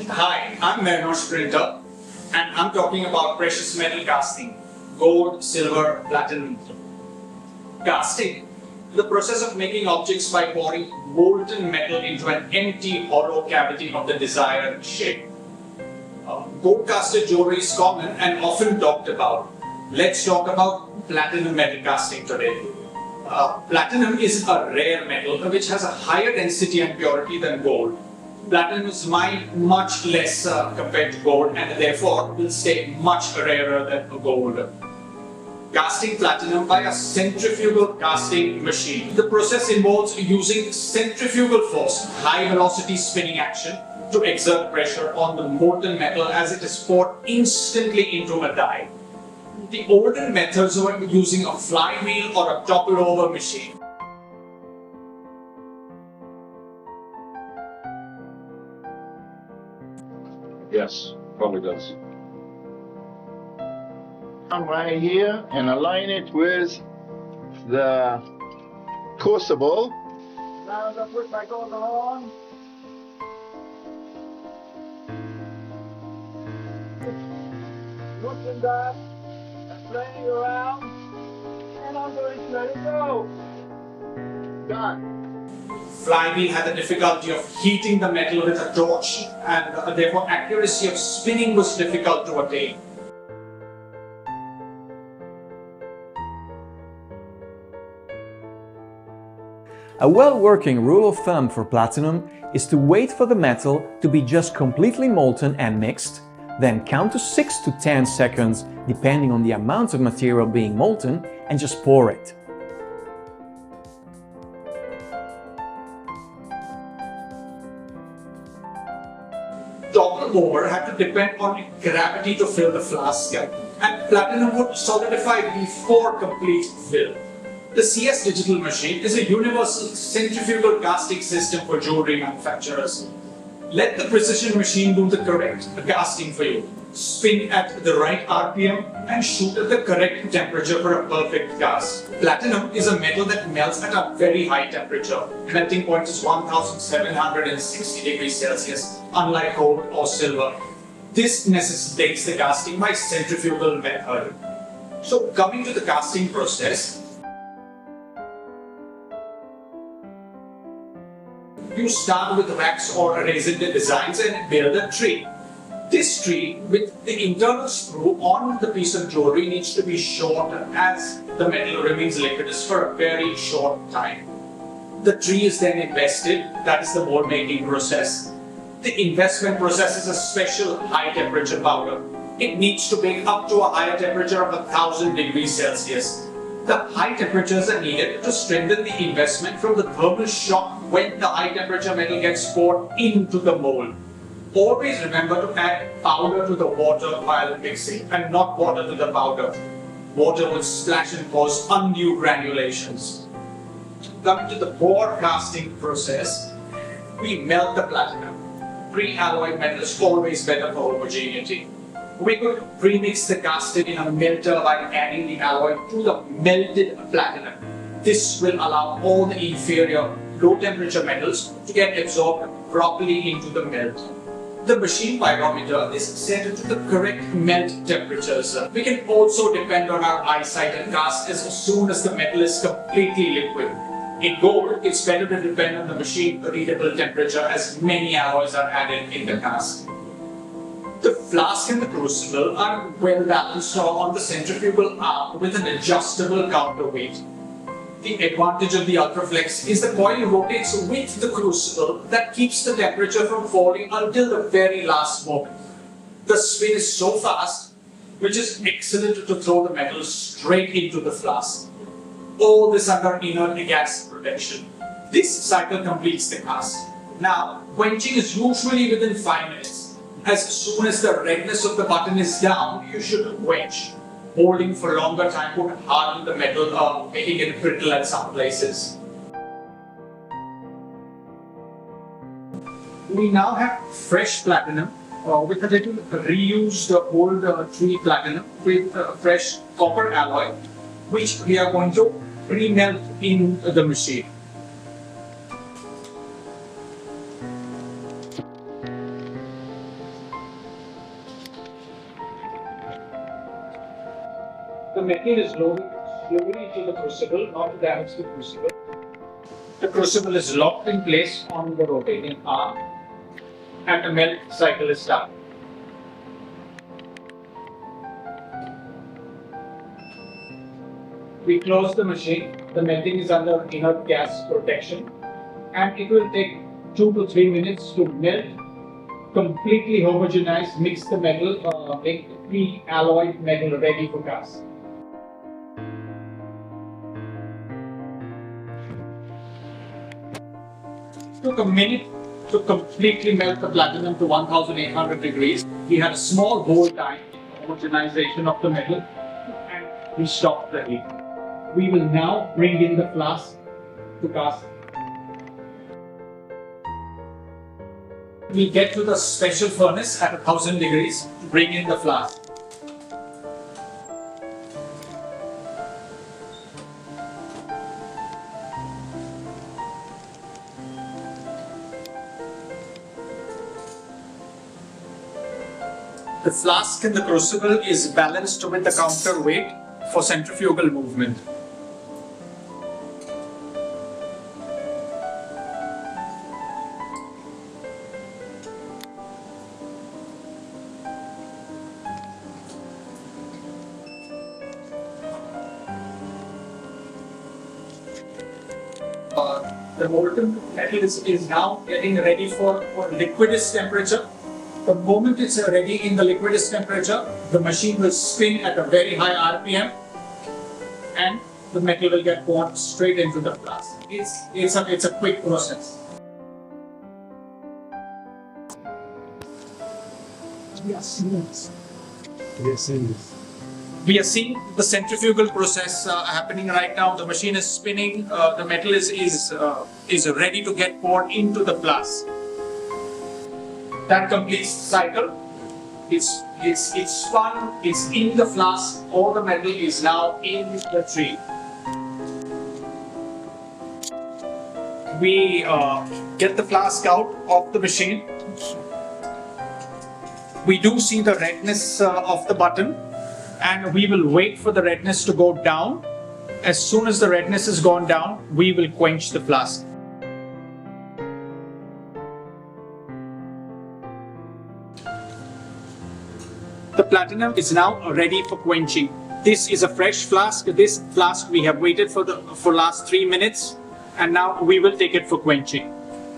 Hi, I'm Mernosh Printer and I'm talking about precious metal casting, gold, silver, platinum. Casting, the process of making objects by pouring molten metal into an empty hollow cavity of the desired shape. Gold casted jewelry is common and often talked about. Let's talk about platinum metal casting today. Platinum is a rare metal which has a higher density and purity than gold. Platinum is mined much less compared to gold and therefore will stay much rarer than gold. Casting platinum by a centrifugal casting machine. The process involves using centrifugal force, high velocity spinning action, to exert pressure on the molten metal as it is poured instantly into a die. The older methods were using a flywheel or a topple-over machine. Yes, probably does. Come right here and align it with the crucible. Now the push back goes along. Looking back and playing around, and I'm going to let it go. Done. Flywheel had the difficulty of heating the metal with a torch and therefore accuracy of spinning was difficult to attain. A well-working rule of thumb for platinum is to wait for the metal to be just completely molten and mixed, then count to 6 to 10 seconds depending on the amount of material being molten and just pour it. Topple over had to depend on gravity to fill the flask, and platinum would solidify before complete fill. The CS Digital machine is a universal centrifugal casting system for jewelry manufacturers. Let the precision machine do the correct casting for you. Spin at the right RPM and shoot at the correct temperature for a perfect cast. Platinum is a metal that melts at a very high temperature. Melting point is 1760 degrees Celsius, unlike gold or silver. This necessitates the casting by centrifugal method. So coming to the casting process, you start with wax or resin designs and build a tree. This tree with the internal screw on the piece of jewelry needs to be short as the metal remains liquidous for a very short time. The tree is then invested, that is the mold making process. The investment process is a special high temperature powder. It needs to bake up to a higher temperature of 1000 degrees Celsius. The high temperatures are needed to strengthen the investment from the thermal shock when the high temperature metal gets poured into the mold. Always remember to add powder to the water while mixing and not water to the powder. Water will splash and cause undue granulations. Coming to the pour casting process, we melt the platinum. Pre-alloyed metal is always better for homogeneity. We could premix the casting in a melter by adding the alloy to the melted platinum. This will allow all the inferior low temperature metals to get absorbed properly into the melt. The machine pyrometer is set to the correct melt temperatures. We can also depend on our eyesight and cast as soon as the metal is completely liquid. In gold, it's better to depend on the machine readable temperature as many alloys are added in the cast. The flask and the crucible are well balanced on the centrifugal arm with an adjustable counterweight. The advantage of the Ultraflex is the coil rotates with the crucible that keeps the temperature from falling until the very last moment. The spin is so fast, which is excellent to throw the metal straight into the flask. All this under inert gas protection. This cycle completes the cast. Now, quenching is usually within 5 minutes. As soon as the redness of the button is down, you should quench. Holding for longer time would harden the metal, making it brittle at some places. We now have fresh platinum with a little reused old tree platinum with fresh copper alloy, which we are going to pre-melt in the machine. The metal is loaded slowly into the crucible, not to damage the crucible. The crucible is locked in place on the rotating arm, and the melt cycle is started. We close the machine. The melting is under inert gas protection, and it will take 2 to 3 minutes to melt, completely homogenize, mix the metal, make the alloyed metal ready for cast. Took a minute to completely melt the platinum to 1800 degrees. We had a small hold time, homogenization of the metal, and we stopped the heat. We will now bring in the flask to cast. We get to the special furnace at 1000 degrees to bring in the flask. The flask in the crucible is balanced with the counterweight for centrifugal movement. The molten metal is now getting ready for liquidus temperature. The moment it's ready in the liquidus temperature, the machine will spin at a very high RPM, and the metal will get poured straight into the flask. It's a quick process. We are seeing the centrifugal process happening right now. The machine is spinning. The metal is ready to get poured into the flask. That completes the cycle. It's spun. It's in the flask. All the metal is now in the tree. We get the flask out of the machine. We do see the redness of the button, and we will wait for the redness to go down. As soon as the redness has gone down, we will quench the flask. The platinum is now ready for quenching. This is a fresh flask. This flask we have waited for last 3 minutes, and now we will take it for quenching.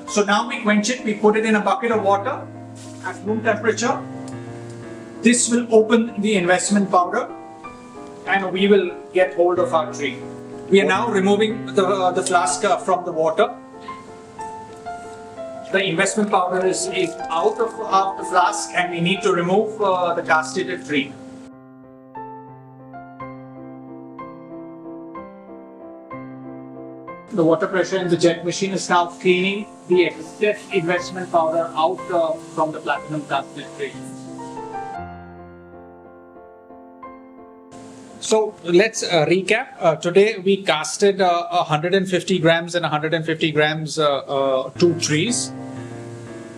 So now we quench it. We put it in a bucket of water at room temperature. This will open the investment powder, and we will get hold of our tree. We are now removing the flask from the water. The investment powder is out of the flask, and we need to remove the castated tree. The water pressure in the jet machine is now cleaning the excess investment powder out from the platinum casted tree. So let's recap. Today we casted 150 grams and 150 grams 2 trees.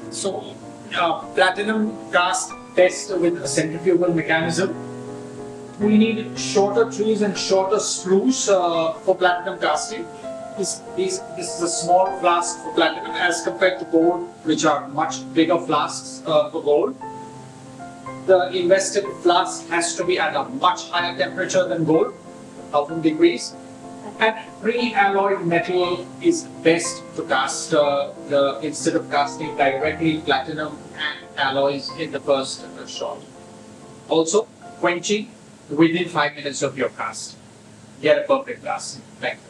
So platinum cast test with a centrifugal mechanism. We need shorter trees and shorter spruce for platinum casting. This is a small flask for platinum as compared to gold, which are much bigger flasks for gold. The invested flask has to be at a much higher temperature than gold, 1000 degrees. And pre-alloyed metal is best to cast instead of casting directly platinum and alloys in the first shot. Also, quenching within 5 minutes of your cast. Get a perfect cast. Thank you.